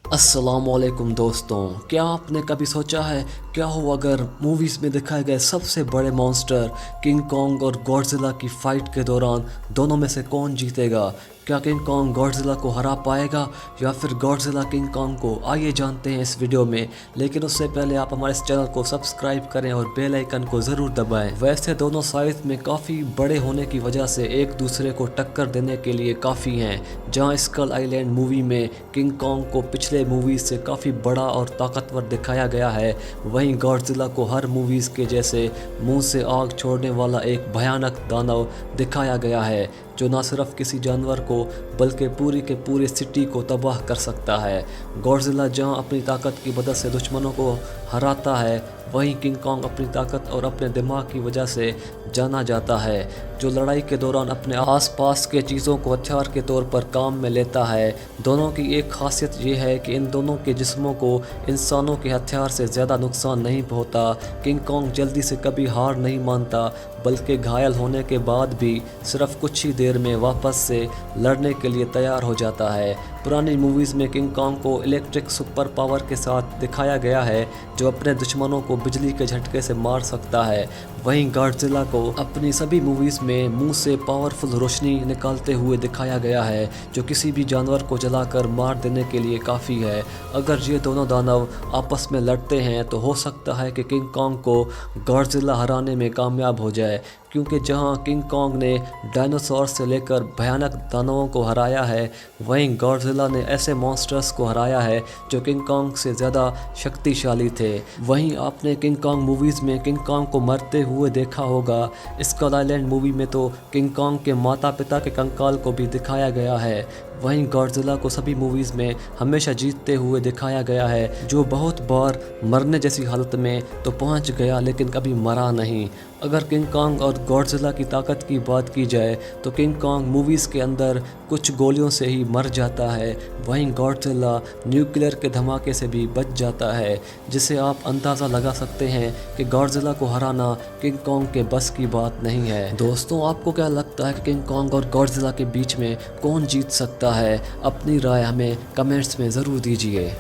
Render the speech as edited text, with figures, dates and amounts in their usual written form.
अस्सलामुअलैकुम दोस्तों, क्या आपने कभी सोचा है क्या हो अगर मूवीज़ में दिखाए गए सबसे बड़े मॉन्स्टर किंग कॉन्ग और गॉडजिला की फ़ाइट के दौरान दोनों में से कौन जीतेगा? क्या किंग कॉन्ग गॉडजिला को हरा पाएगा या फिर गॉडजिला किंग कॉन्ग को? आइए जानते हैं इस वीडियो में, लेकिन उससे पहले आप हमारे इस चैनल को सब्सक्राइब करें और बेल आइकन को ज़रूर दबाएं। वैसे दोनों साइज़ में काफ़ी बड़े होने की वजह से एक दूसरे को टक्कर देने के लिए काफ़ी हैं। जहां स्कल आइलैंड मूवी में किंग कॉन्ग को पिछले मूवीज़ से काफ़ी बड़ा और ताकतवर दिखाया गया है, वहीं गॉडजिला को हर मूवीज़ के जैसे मुंह से आग छोड़ने वाला एक भयानक दानव दिखाया गया है जो न सिर्फ किसी जानवर को बल्कि पूरी के पूरी सिटी को तबाह कर सकता है। गॉडजिला जहां अपनी ताकत की मदद से दुश्मनों को हराता है, वहीं किंग कॉन्ग अपनी ताकत और अपने दिमाग की वजह से जाना जाता है, जो लड़ाई के दौरान अपने आसपास के चीज़ों को हथियार के तौर पर काम में लेता है। दोनों की एक खासियत ये है कि इन दोनों के जिस्मों को इंसानों के हथियार से ज़्यादा नुकसान नहीं पहुंचता। किंग कॉन्ग जल्दी से कभी हार नहीं मानता, बल्कि घायल होने के बाद भी सिर्फ कुछ ही देर में वापस से लड़ने के लिए तैयार हो जाता है। पुरानी मूवीज़ में किंग कॉन्ग को इलेक्ट्रिक सुपर पावर के साथ दिखाया गया है, जो अपने दुश्मनों को बिजली के झटके से मार सकता है। वहीं गॉडजिला को अपनी सभी मूवीज़ में मुंह से पावरफुल रोशनी निकालते हुए दिखाया गया है, जो किसी भी जानवर को जलाकर मार देने के लिए काफ़ी है। अगर ये दोनों दानव आपस में लड़ते हैं तो हो सकता है कि किंग कॉन्ग को गॉडजिला हराने में कामयाब हो जाए, क्योंकि जहां किंग कॉन्ग ने डायनासोर से लेकर भयानक दानवों को हराया है, वहीं गॉडजिला ने ऐसे मॉन्स्टर्स को हराया है जो किंग कॉन्ग से ज़्यादा शक्तिशाली थे। वहीं आपने किंग कॉन्ग मूवीज़ में किंग कॉन्ग को मरते हुए देखा होगा। स्कल आइलैंड मूवी में तो किंग कॉन्ग के माता पिता के कंकाल को भी दिखाया गया है। वहीं गॉडजिला को सभी मूवीज़ में हमेशा जीतते हुए दिखाया गया है, जो बहुत बार मरने जैसी हालत में तो पहुंच गया लेकिन कभी मरा नहीं। अगर किंग कॉन्ग और गॉडजिला की ताकत की बात की जाए तो किंग कॉन्ग मूवीज़ के अंदर कुछ गोलियों से ही मर जाता है, वहीं गॉडजिला न्यूक्लियर के धमाके से भी बच जाता है, जिसे आप अंदाज़ा लगा सकते हैं कि गॉडजिला को हराना किंग कॉन्ग के बस की बात नहीं है। दोस्तों, आपको क्या लगता है कि किंग कॉन्ग और गॉडजिला के बीच में कौन जीत सकता है? अपनी राय हमें कमेंट्स में ज़रूर दीजिए।